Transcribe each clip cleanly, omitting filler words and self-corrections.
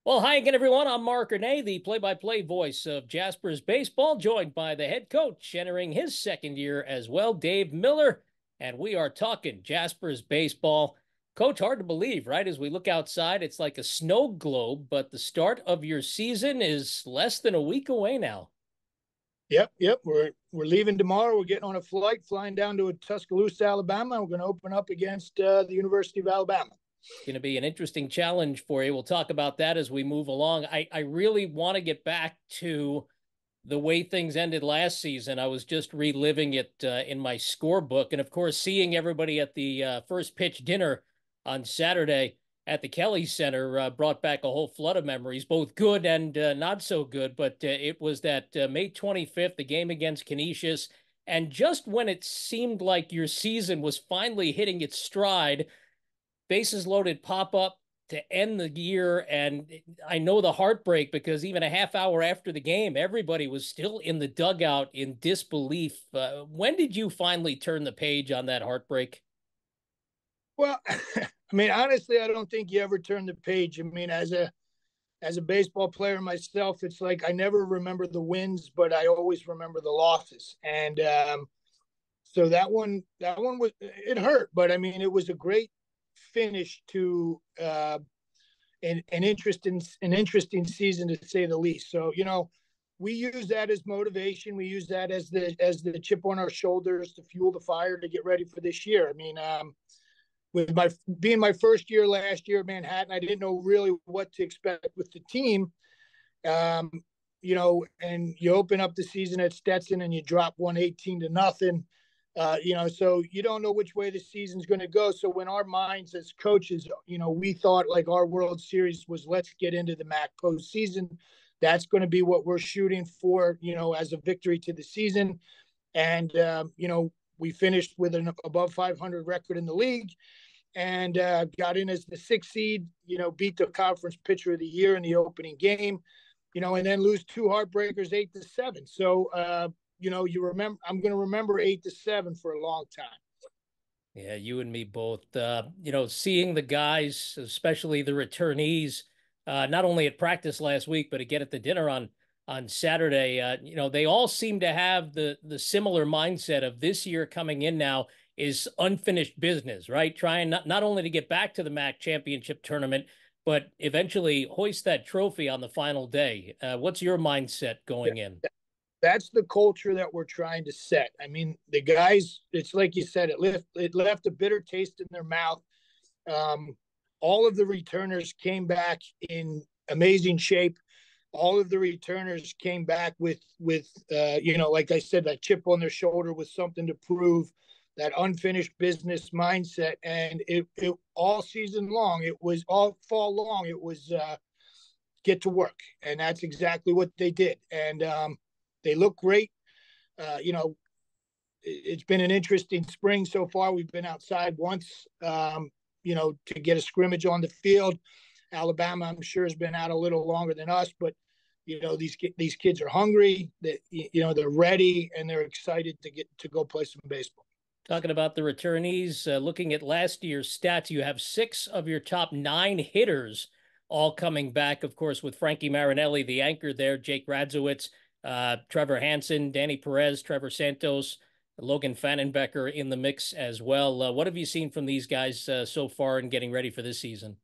Well, hi again, everyone. I'm Marc Ernay, the play-by-play voice of Jaspers baseball, joined by the head coach entering his second year as well, Dave Miller. And we are talking Jaspers baseball. Coach, hard to believe, right? As we look outside, it's like a snow globe, but the start of your season is less than a week away now. Yep. We're leaving tomorrow. We're getting on a flight, flying down to Tuscaloosa, Alabama. We're going to open up against the University of Alabama. Going to be an interesting challenge for you. We'll talk about that as we move along. I really want to get back to the way things ended last season. I was just reliving it in my scorebook. And of course, seeing everybody at the first pitch dinner on Saturday at the Kelly Center brought back a whole flood of memories, both good and not so good. But it was that May 25th, the game against Canisius. And just when it seemed like your season was finally hitting its stride, bases loaded pop up to end the year. And I know the heartbreak because even a half hour after the game, everybody was still in the dugout in disbelief. When did you finally turn the page on that heartbreak? Well, I mean, honestly, I don't think you ever turn the page. I mean, as a baseball player myself, it's like I never remember the wins, but I always remember the losses. And so that one was it hurt, but I mean, it was a great finish to an interesting season, to say the least. So we use that as motivation. We use that as the chip on our shoulders to fuel the fire to get ready for this year. I mean, with my first year last year at Manhattan, I didn't know really what to expect with the team. And you open up the season at Stetson and you drop 118-0. So you don't know which way the season's going to go. So when our minds as coaches, we thought like our World Series was, let's get into the MAAC postseason. That's going to be what we're shooting for, as a victory to the season. And, we finished with an above 500 record in the league and got in as the sixth seed, beat the conference pitcher of the year in the opening game, and then lose two heartbreakers 8-7. So, you remember, I'm going to remember 8-7 for a long time. Yeah, you and me both. Seeing the guys, especially the returnees, not only at practice last week, but again at the dinner on Saturday. They all seem to have the similar mindset of this year coming in now is unfinished business, right? Trying not only to get back to the MAAC championship tournament, but eventually hoist that trophy on the final day. What's your mindset going in? That's the culture that we're trying to set. I mean, the guys, it's like you said, it left a bitter taste in their mouth. All of the returners came back in amazing shape. All of the returners came back with like I said, that chip on their shoulder with something to prove, that unfinished business mindset. And it all season long, it was all fall long, it was get to work. And that's exactly what they did. And they look great. It's been an interesting spring so far. We've been outside once, to get a scrimmage on the field. Alabama, I'm sure, has been out a little longer than us, but these kids are hungry. They're ready and they're excited to get to go play some baseball. Talking about the returnees, looking at last year's stats, you have 6 of your top 9 hitters all coming back. Of course, with Frankie Marinelli, the anchor there, Jake Radzowitz, Trevor Hansen, Danny Perez, Trevor Santos, Logan Fannenbecker in the mix as well. What have you seen from these guys so far in getting ready for this season?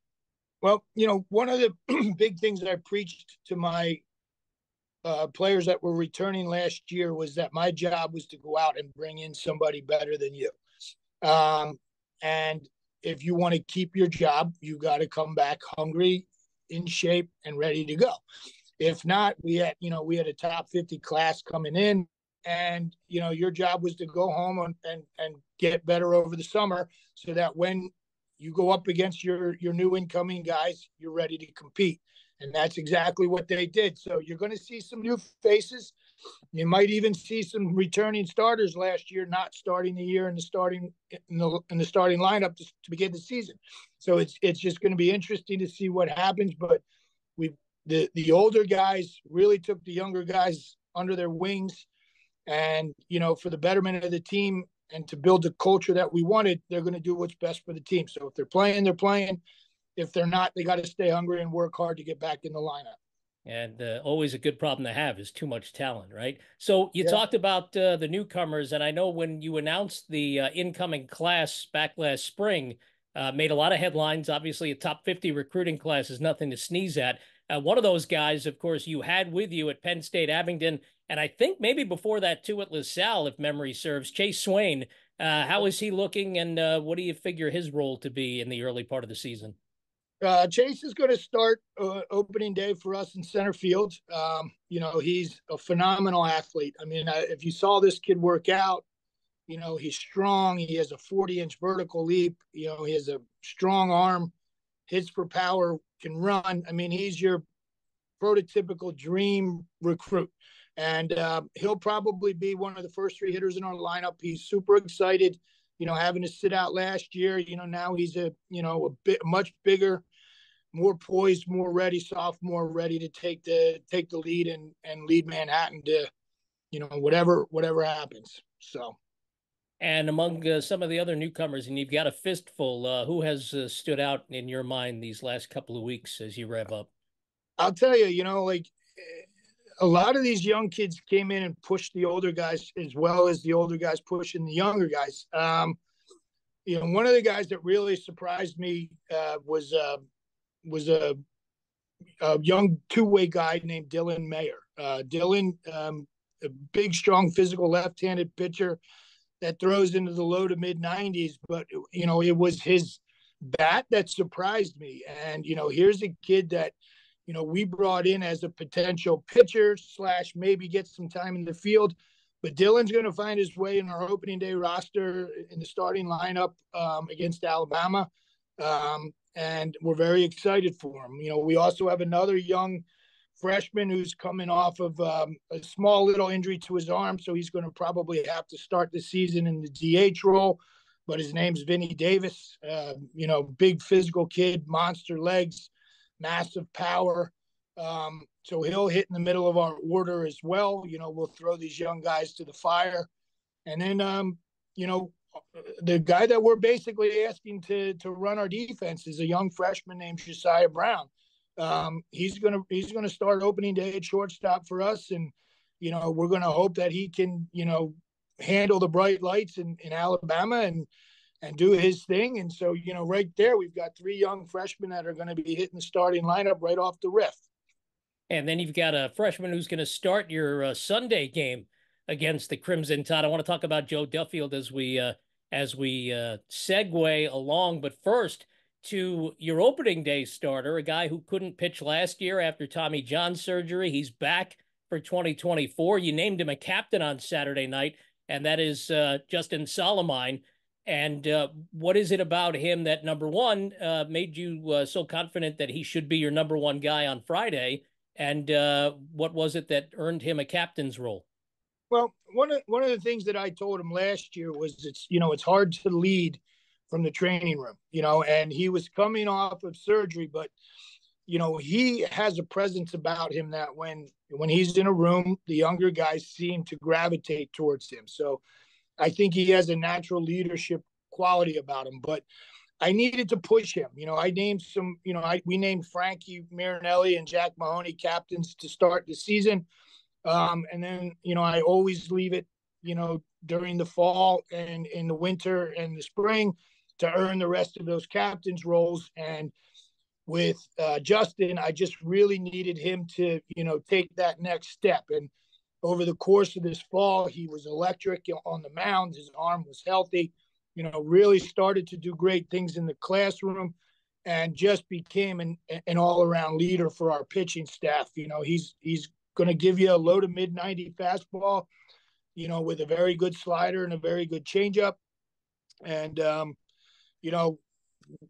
Well, one of the big things that I preached to my players that were returning last year was that my job was to go out and bring in somebody better than you. And if you want to keep your job, you got to come back hungry, in shape, and ready to go. If not, we had a top 50 class coming in, and your job was to go home and get better over the summer, so that when you go up against your new incoming guys, you're ready to compete. And that's exactly what they did. So you're going to see some new faces. You might even see some returning starters last year not starting the year in the starting lineup to begin the season. So it's just going to be interesting to see what happens. But the older guys really took the younger guys under their wings, and for the betterment of the team and to build the culture that we wanted, they're going to do what's best for the team. So if they're playing, they're playing. if they're not, they got to stay hungry and work hard to get back in the lineup. And always a good problem to have is too much talent, right? So you Yeah. talked about the newcomers, and I know when you announced the incoming class back last spring, made a lot of headlines. Obviously, a top 50 recruiting class is nothing to sneeze at. One of those guys, of course, you had with you at Penn State Abingdon, and I think maybe before that too at LaSalle, if memory serves. Chase Swain, how is he looking, and what do you figure his role to be in the early part of the season? Chase is going to start opening day for us in center field. He's a phenomenal athlete. I mean, if you saw this kid work out, he's strong. He has a 40-inch vertical leap. He has a strong arm, hits for power, can run. I mean, he's your prototypical dream recruit. And he'll probably be one of the first 3 hitters in our lineup. He's super excited, having to sit out last year. Now he's a bit much bigger, more poised, more ready, sophomore, ready to take the lead and lead Manhattan to, whatever happens. So. And among some of the other newcomers, and you've got a fistful, who has stood out in your mind these last couple of weeks as you rev up? I'll tell you, like a lot of these young kids came in and pushed the older guys as well as the older guys pushing the younger guys. One of the guys that really surprised me was a young two-way guy named Dylan Mayer. Dylan, a big, strong, physical left-handed pitcher that throws into the low to mid 90s, but it was his bat that surprised me. And here's a kid that we brought in as a potential pitcher / maybe get some time in the field, but Dylan's going to find his way in our opening day roster in the starting lineup against Alabama. And we're very excited for him. We also have another young freshman who's coming off of a small little injury to his arm, so he's going to probably have to start the season in the DH role. But his name's Vinny Davis. Big physical kid, monster legs, massive power. So he'll hit in the middle of our order as well. We'll throw these young guys to the fire, and then the guy that we're basically asking to run our defense is a young freshman named Josiah Brown. He's gonna start opening day at shortstop for us, and we're gonna hope that he can handle the bright lights in Alabama and do his thing. And so right there we've got 3 young freshmen that are going to be hitting the starting lineup right off the riff. And then you've got a freshman who's going to start your Sunday game against the Crimson Tide. I want to talk about Joe Duffield as we segue along, but first, to your opening day starter, a guy who couldn't pitch last year after Tommy John surgery. He's back for 2024. You named him a captain on Saturday night, and that is Justin Solomine. And what is it about him that, number one, made you so confident that he should be your number 1 guy on Friday? And what was it that earned him a captain's role? Well, one of the things that I told him last year was it's hard to lead from the training room, and he was coming off of surgery, but he has a presence about him that when he's in a room, the younger guys seem to gravitate towards him. So I think he has a natural leadership quality about him, but I needed to push him. I named some, we named Frankie Marinelli and Jack Mahoney captains to start the season. And then, I always leave it, during the fall and in the winter and the spring to earn the rest of those captains roles. And with Justin, I just really needed him to, take that next step. And over the course of this fall, he was electric on the mound. His arm was healthy, really started to do great things in the classroom and just became an all-around leader for our pitching staff. He's going to give you a low to mid 90 fastball, with a very good slider and a very good changeup. And,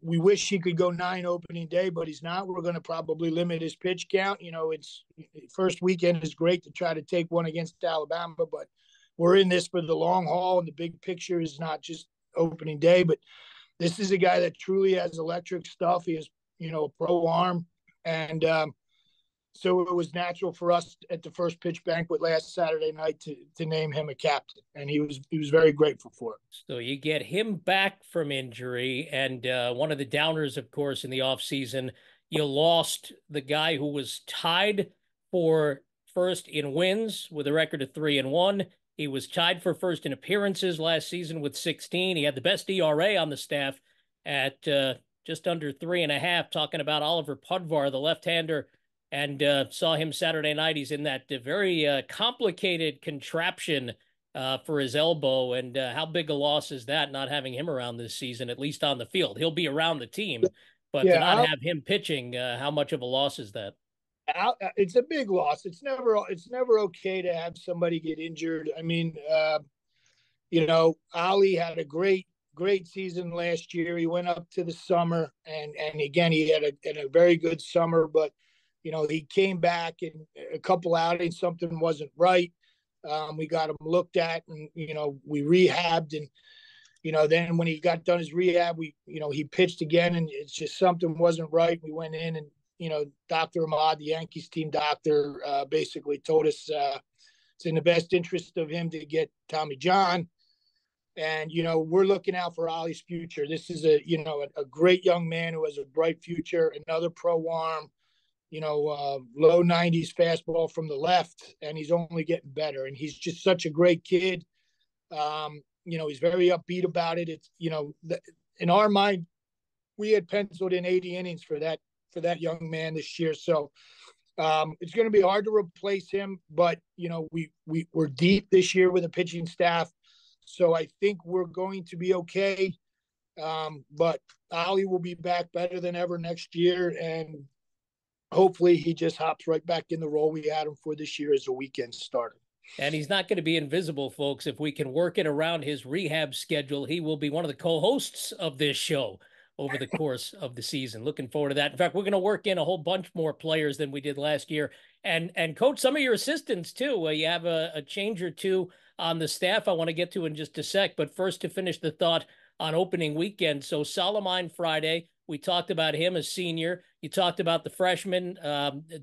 we wish he could go 9 opening day, but he's not. We're going to probably limit his pitch count. It's first weekend is great to try to take one against Alabama, but we're in this for the long haul, and the big picture is not just opening day, but this is a guy that truly has electric stuff. He has, a pro arm, and So it was natural for us at the first pitch banquet last Saturday night to name him a captain, and he was very grateful for it. So you get him back from injury, and one of the downers, of course, in the offseason, you lost the guy who was tied for first in wins with a record of 3-1. He was tied for first in appearances last season with 16. He had the best ERA on the staff at just under 3.5. Talking about Oliver Pudvar, the left-hander, and saw him Saturday night. He's in that very complicated contraption for his elbow. And how big a loss is that, not having him around this season, at least on the field? He'll be around the team, but to not have him pitching, how much of a loss is that? It's a big loss. It's never okay to have somebody get injured. I mean, Ali had a great season last year. He went up to the summer, and again he had a very good summer, but he came back in a couple outings, something wasn't right. We got him looked at, and we rehabbed, and then when he got done his rehab, he pitched again, and it's just something wasn't right. We went in, and Dr. Ahmad, the Yankees team doctor, basically told us it's in the best interest of him to get Tommy John. And, we're looking out for Ollie's future. This is a great young man who has a bright future, another pro arm, low 90s fastball from the left, and he's only getting better. And he's just such a great kid. He's very upbeat about it. It's, in our mind, we had penciled in 80 innings for that young man this year. So it's going to be hard to replace him, but, we're deep this year with a pitching staff. So I think we're going to be okay. But Ollie will be back better than ever next year. And hopefully he just hops right back in the role we had him for this year as a weekend starter. And he's not going to be invisible, folks. If we can work it around his rehab schedule, he will be one of the co-hosts of this show over the course of the season. Looking forward to that. In fact, we're going to work in a whole bunch more players than we did last year. And coach, some of your assistants too. You have a change or two on the staff I want to get to in just a sec. But first, to finish the thought on opening weekend. So Solomon Friday, we talked about him as senior. You talked about the freshman,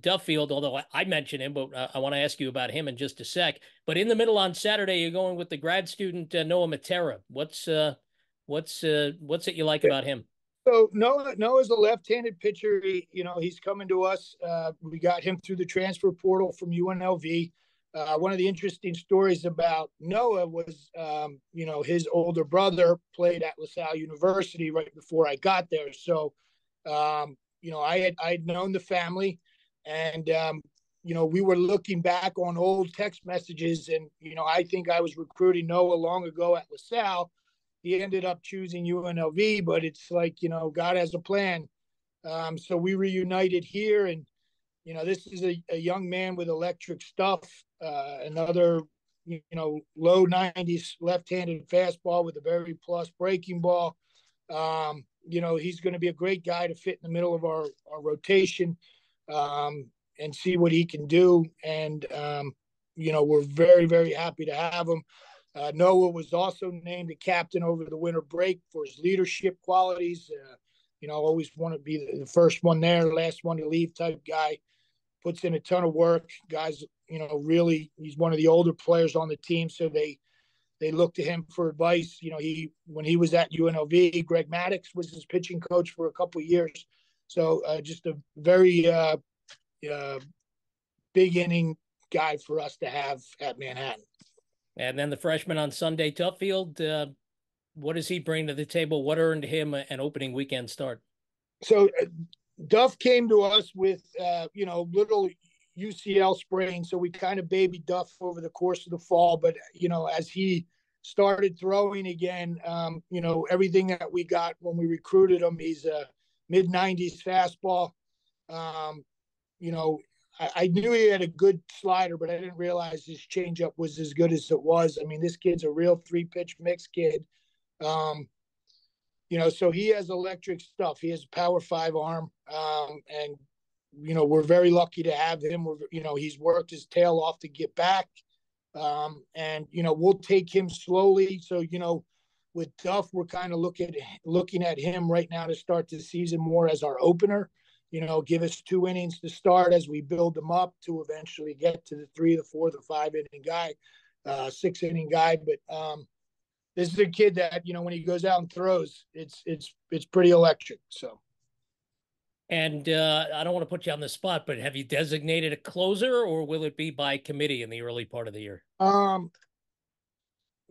Duffield, although I mentioned him, but I want to ask you about him in just a sec. But in the middle on Saturday, you're going with the grad student, Noah Matera. What's it you like about him? So Noah's a left-handed pitcher. He's coming to us. We got him through the transfer portal from UNLV. One of the interesting stories about Noah was, his older brother played at LaSalle University right before I got there. So, I'd known the family, and, we were looking back on old text messages, and, I think I was recruiting Noah long ago at LaSalle. He ended up choosing UNLV, but it's like, God has a plan. So we reunited here, and, this is a young man with electric stuff, another, low 90s left-handed fastball with a very plus breaking ball. He's going to be a great guy to fit in the middle of our rotation and see what he can do. And, we're very, very happy to have him. Noah was also named a captain over the winter break for his leadership qualities. Always want to be the first one there, last one to leave type guy. Puts in a ton of work. Guys, really, he's one of the older players on the team, so they look to him for advice. When he was at UNLV, Greg Maddox was his pitching coach for a couple of years. So just a very big inning guy for us to have at Manhattan. And then the freshman on Sunday, Tuffield, what does he bring to the table? What earned him an opening weekend start? So Duff came to us with, little UCL sprain. So we kind of babied Duff over the course of the fall. But, as he started throwing again, everything that we got when we recruited him, he's a mid-90s fastball. I knew he had a good slider, but I didn't realize his changeup was as good as it was. I mean, this kid's a real 3-pitch mix kid. So he has electric stuff. He has a power 5 arm. And, we're very lucky to have him. He's worked his tail off to get back. And, we'll take him slowly. So, with Duff, we're kind of looking at him right now to start the season more as our opener. give us 2 innings to start as we build them up to eventually get to the 3, the 4, the 5 inning guy, 6 inning guy. But this is a kid that, when he goes out and throws, it's pretty electric. So. And I don't want to put you on the spot, but have you designated a closer, or will it be by committee in the early part of the year?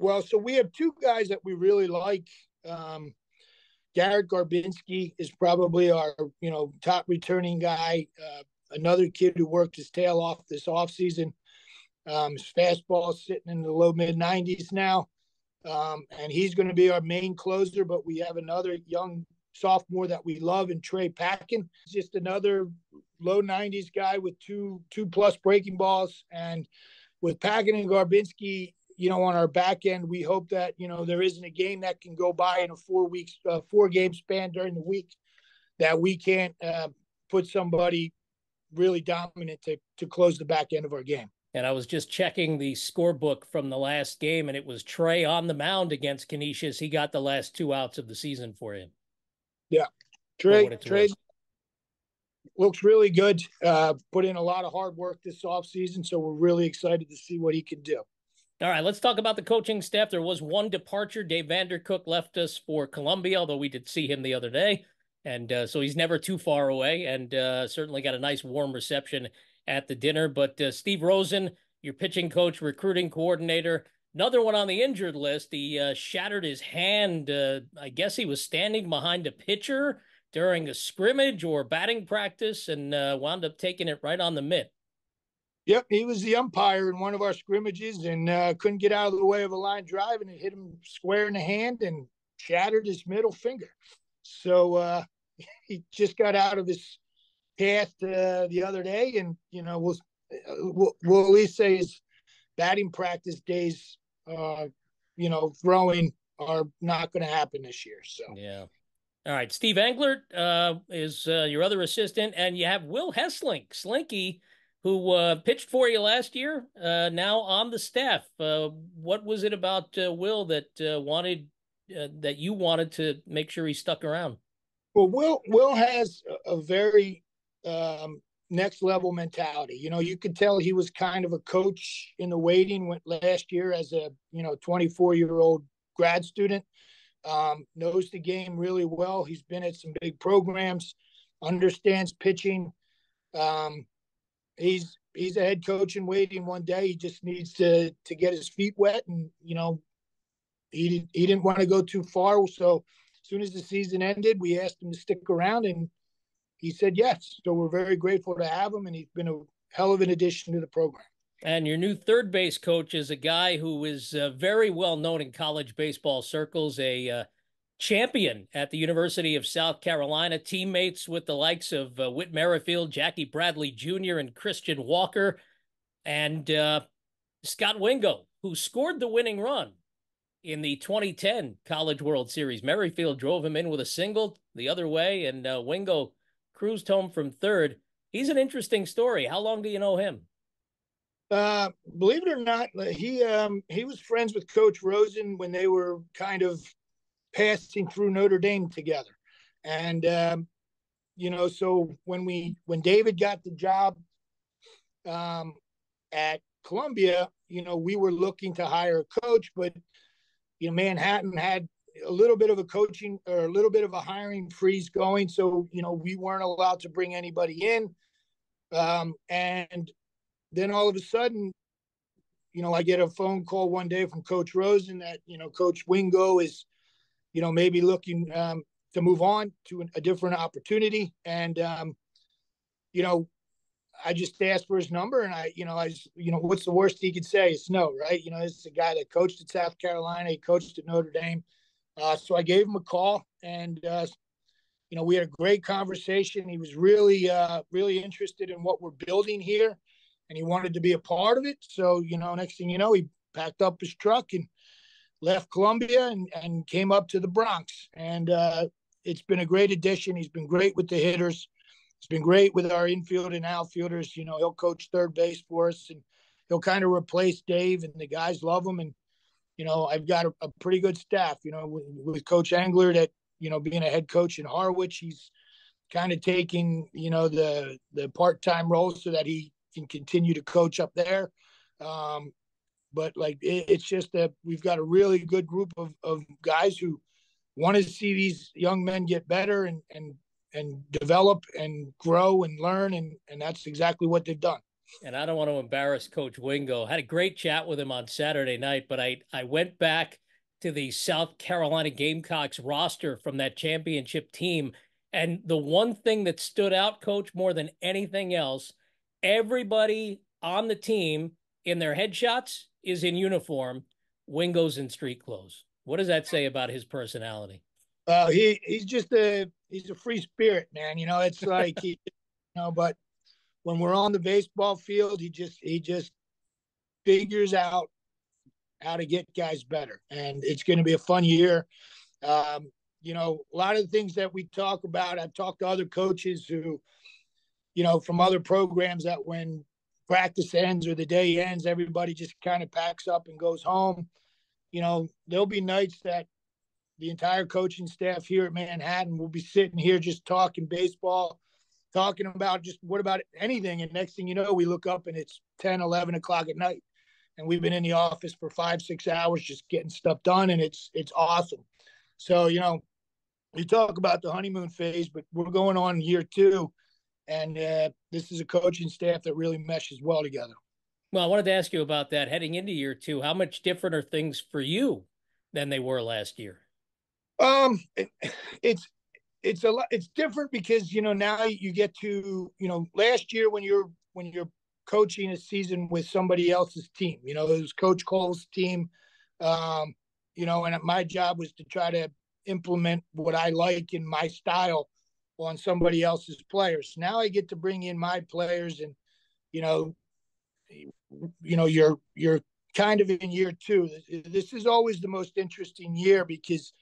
Well, so we have two guys that we really like. Garrett Garbinski is probably our, top returning guy. Another kid who worked his tail off this offseason. His fastball is sitting in the low mid 90s now. And he's going to be our main closer, but we have another young sophomore that we love in Trey Packin. Just another low 90s guy with two plus breaking balls. And with Packin and Garbinski, on our back end, we hope that, there isn't a game that can go by in a 4 game span during the week that we can't put somebody really dominant to close the back end of our game. And I was just checking the scorebook from the last game, and it was Trey on the mound against Canisius. He got the last 2 outs of the season for you. Yeah. Trey looks really good. Put in a lot of hard work this offseason, so we're really excited to see what he can do. All right, let's talk about the coaching staff. There was one departure. Dave Vandercook left us for Columbia, although we did see him the other day. And so he's never too far away, and certainly got a nice warm reception at the dinner. But Steve Rosen, your pitching coach, recruiting coordinator, another one on the injured list. He shattered his hand. I guess he was standing behind a pitcher during a scrimmage or batting practice and wound up taking it right on the mitt. Yep, he was the umpire in one of our scrimmages and couldn't get out of the way of a line drive, and it hit him square in the hand and shattered his middle finger. So he just got out of his path the other day, and we'll at least say his batting practice days, throwing are not going to happen this year. So yeah. All right, Steve Englert is your other assistant, and you have Will Hesslink, Slinky, who pitched for you last year, now on the staff. What was it about Will that that you wanted to make sure he stuck around? Well, Will has a very next level mentality. You could tell he was kind of a coach in the waiting last year as a 24-year-old grad student. Knows the game really well. He's been at some big programs, understands pitching. He's a head coach in waiting one day. He just needs to get his feet wet, and he didn't want to go too far. So as soon as the season ended, we asked him to stick around, and he said yes. So we're very grateful to have him, and he's been a hell of an addition to the program. And your new third base coach is a guy who is very well known in college baseball circles, a champion at the University of South Carolina, teammates with the likes of Whit Merrifield, Jackie Bradley Jr., and Christian Walker, and Scott Wingo, who scored the winning run in the 2010 College World Series. Merrifield drove him in with a single the other way, and Wingo cruised home from third. He's an interesting story. How long do you know him? Believe it or not, he was friends with Coach Rosen when they were kind of passing through Notre Dame together. And, so when David got the job at Columbia, we were looking to hire a coach, but, Manhattan had a little bit of a coaching or a little bit of a hiring freeze going. So, we weren't allowed to bring anybody in. And then all of a sudden, I get a phone call one day from Coach Rosen that, Coach Wingo is, maybe looking to move on to a different opportunity. And, I just asked for his number, and what's the worst he could say? It's no, right? This is a guy that coached at South Carolina. He coached at Notre Dame. So I gave him a call, and, we had a great conversation. He was really, really interested in what we're building here, and he wanted to be a part of it. So, next thing you know, he packed up his truck and left Columbia and came up to the Bronx. And it's been a great addition. He's been great with the hitters. He's been great with our infield and outfielders. He'll coach third base for us, and he'll kind of replace Dave, and the guys love him. And, I've got a pretty good staff, with Coach Englert at, being a head coach in Harwich. He's kind of taking, the part-time role so that he can continue to coach up there. But it's just that we've got a really good group of guys who want to see these young men get better and develop and grow and learn. And that's exactly what they've done. And I don't want to embarrass Coach Wingo. I had a great chat with him on Saturday night, but I went back to the South Carolina Gamecocks roster from that championship team. And the one thing that stood out, Coach, more than anything else, everybody on the team in their headshots is in uniform. Wingo's in street clothes. What does that say about his personality? He's a free spirit, man. It's like but when we're on the baseball field, he just figures out how to get guys better, and it's going to be a fun year. A lot of the things that we talk about, I've talked to other coaches who, from other programs, that when practice ends or the day ends, everybody just kind of packs up and goes home. There'll be nights that the entire coaching staff here at Manhattan will be sitting here just talking baseball, talking about just what about anything. And next thing you know, we look up and it's 10, 11 o'clock at night. And we've been in the office for 5-6 hours just getting stuff done. And it's awesome. So, you talk about the honeymoon phase, but we're going on year 2. And this is a coaching staff that really meshes well together. Well, I wanted to ask you about that heading into year 2. How much different are things for you than they were last year? It's a lot. It's different because now you get to last year when you're coaching a season with somebody else's team, it was Coach Cole's team, and my job was to try to implement what I like in my style on somebody else's players. Now I get to bring in my players, and you're kind of in year 2. This is always the most interesting year because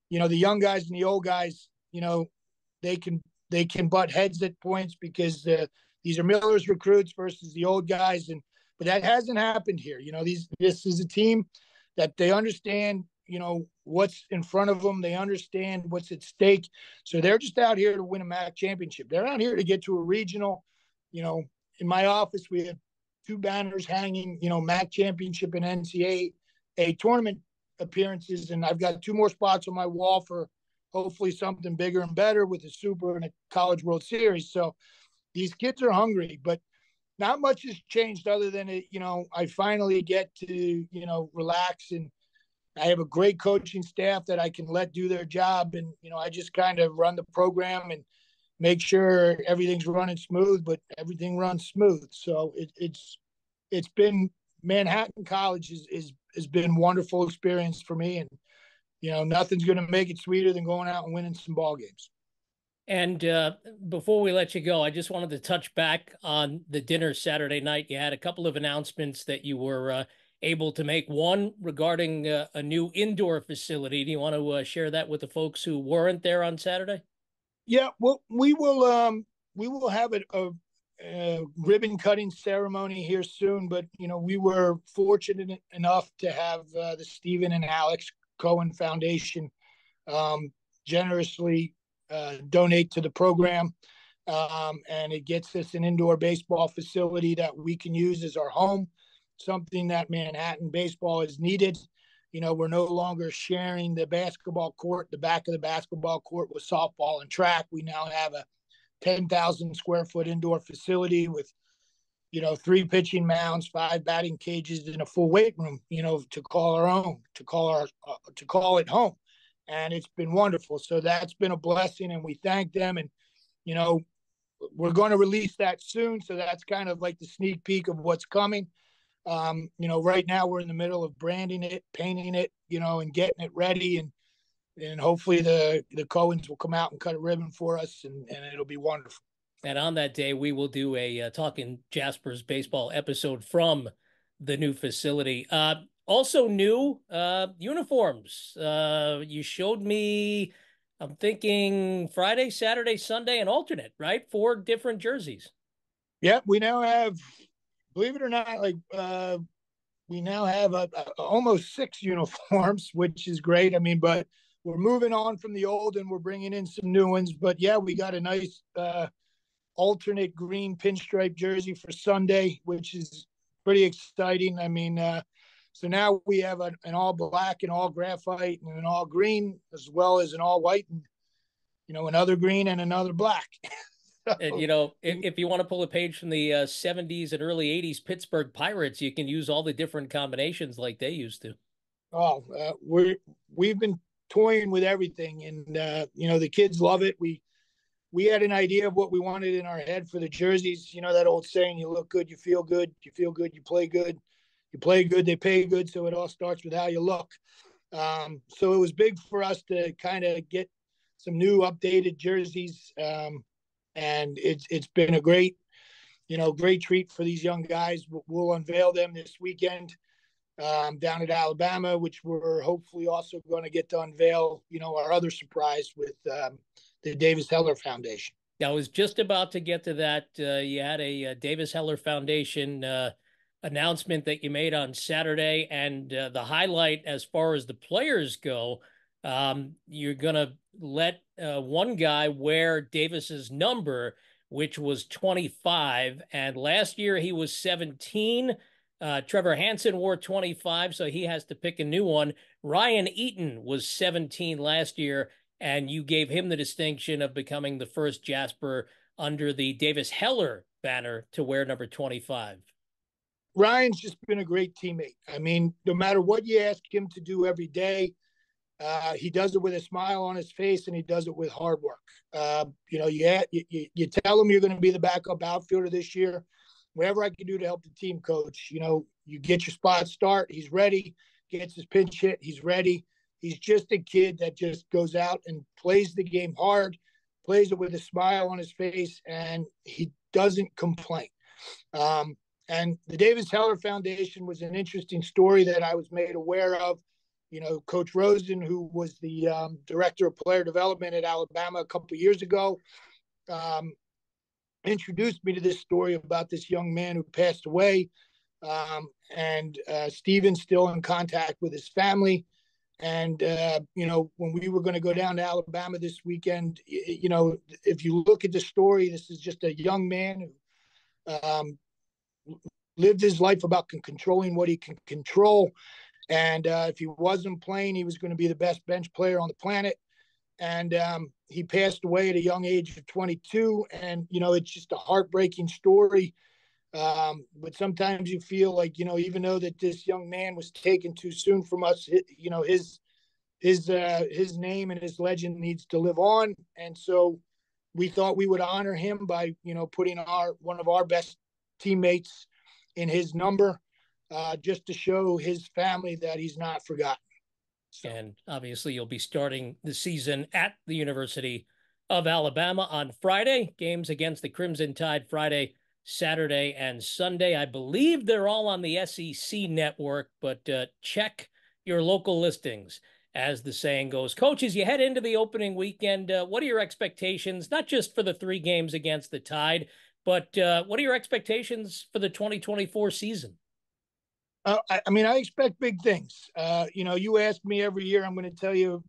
the young guys and the old guys, they can butt heads at points because these are Miller's recruits versus the old guys, but that hasn't happened here. This is a team that they understand, what's in front of them. They understand what's at stake. So they're just out here to win a MAAC championship. They're out here to get to a regional. In my office, we have 2 banners hanging, MAAC championship and NCAA tournament appearances, and I've got 2 more spots on my wall for hopefully something bigger and better with a Super and a College World Series. So these kids are hungry, but not much has changed other than I finally get to relax, and I have a great coaching staff that I can let do their job, and I just kind of run the program and make sure everything's running smooth, but everything runs smooth. So it's been Manhattan College has been a wonderful experience for me, and nothing's going to make it sweeter than going out and winning some ball games. And before we let you go, I just wanted to touch back on the dinner Saturday night. You had a couple of announcements that you were able to make. One regarding a new indoor facility. Do you want to share that with the folks who weren't there on Saturday? Yeah, well, we will have a ribbon cutting ceremony here soon, but we were fortunate enough to have the Stephen and Alex Cohen Foundation generously donate to the program, and it gets us an indoor baseball facility that we can use as our home, something that Manhattan baseball is needed. We're no longer sharing the basketball court, the back of the basketball court, with softball and track. We now have a 10,000 square foot indoor facility with 3 pitching mounds, 5 batting cages, and a full weight room, to call our own, to call it home. And it's been wonderful. So that's been a blessing, and we thank them. And, we're going to release that soon. So that's kind of like the sneak peek of what's coming. Right now we're in the middle of branding it, painting it, and getting it ready. And hopefully the Cohens will come out and cut a ribbon for us, and it'll be wonderful. And on that day, we will do a Talkin Jaspers baseball episode from the new facility. Also new uniforms. You showed me, I'm thinking Friday, Saturday, Sunday, and alternate, right? 4 different jerseys. Yeah, we now have, believe it or not, we now have almost 6 uniforms, which is great. I mean, but we're moving on from the old and we're bringing in some new ones. But yeah, we got a nice alternate green pinstripe jersey for Sunday, which is pretty exciting. I mean, so now we have an all black and all graphite and an all green, as well as an all white and, another green and another black. And, if you want to pull a page from the 70s and early 80s Pittsburgh Pirates, you can use all the different combinations like they used to. Oh, we've been toying with everything, and the kids love it. We had an idea of what we wanted in our head for the jerseys. That old saying: "You look good, you feel good. You feel good, you play good. You play good, they pay good." So it all starts with how you look. So it was big for us to kind of get some new updated jerseys, and it's been a great treat for these young guys. We'll unveil them this weekend down at Alabama, which we're hopefully also going to get to unveil, our other surprise with the Davis Heller Foundation. I was just about to get to that. You had a Davis Heller Foundation announcement that you made on Saturday, and the highlight as far as the players go, you're going to let one guy wear Davis's number, which was 25, and last year he was 17. Trevor Hansen wore 25, so he has to pick a new one. Ryan Eaton was 17 last year, and you gave him the distinction of becoming the first Jasper under the Davis Heller banner to wear number 25. Ryan's just been a great teammate. I mean, no matter what you ask him to do every day, he does it with a smile on his face, and he does it with hard work. You tell him you're going to be the backup outfielder this year. Whatever I can do to help the team, coach. You get your spot start. He's ready. Gets his pinch hit. He's ready. He's just a kid that just goes out and plays the game hard, plays it with a smile on his face, and he doesn't complain. And the Davis Heller Foundation was an interesting story that I was made aware of. Coach Rosen, who was the director of player development at Alabama a couple of years ago, introduced me to this story about this young man who passed away. And Steven's still in contact with his family. And, when we were going to go down to Alabama this weekend, if you look at the story, this is just a young man who lived his life about controlling what he can control. And if he wasn't playing, he was going to be the best bench player on the planet. And he passed away at a young age of 22. And, it's just a heartbreaking story. But sometimes you feel like, even though that this young man was taken too soon from us, his name and his legend needs to live on. And so we thought we would honor him by, putting one of our best teammates in his number, just to show his family that he's not forgotten. So. And obviously you'll be starting the season at the University of Alabama on Friday. Games against the Crimson Tide Friday, Saturday, and Sunday. I believe they're all on the SEC network, but check your local listings, as the saying goes. Coach, as you head into the opening weekend, what are your expectations, not just for the 3 games against the Tide, but what are your expectations for the 2024 season? I expect big things. You ask me every year, I'm going to tell you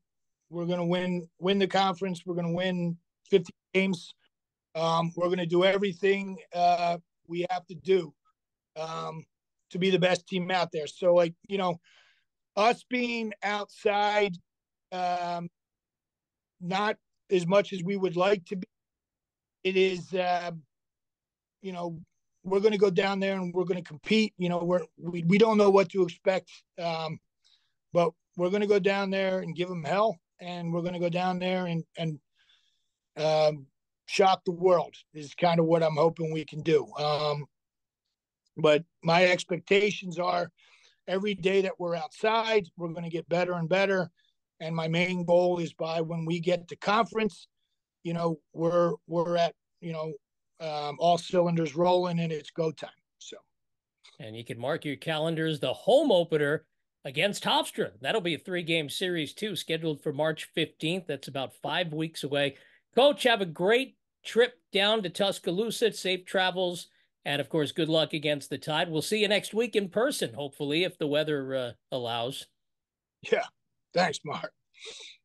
we're going to win the conference. We're going to win 50 games. We're going to do everything we have to do to be the best team out there. So, us being outside, not as much as we would like to be, it is, we're going to go down there and we're going to compete. We don't know what to expect, but we're going to go down there and give them hell, and we're going to go down there and shock the world is kind of what I'm hoping we can do. But my expectations are every day that we're outside, we're going to get better and better. And my main goal is by when we get to conference, we're at, all cylinders rolling and it's go time. So, and you can mark your calendars, the home opener against Hofstra. That'll be a 3-game series too, scheduled for March 15th. That's about 5 weeks away. Coach, have a great trip down to Tuscaloosa. Safe travels. And of course, good luck against the Tide. We'll see you next week in person, hopefully, if the weather allows. Yeah. Thanks, Mark.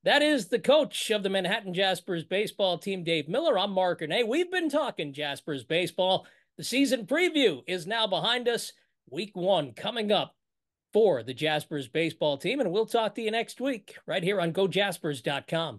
That is the coach of the Manhattan Jaspers baseball team, Dave Miller. I'm Marc Ernay. We've been talking Jaspers baseball. The season preview is now behind us. Week 1 coming up for the Jaspers baseball team, and we'll talk to you next week right here on GoJaspers.com.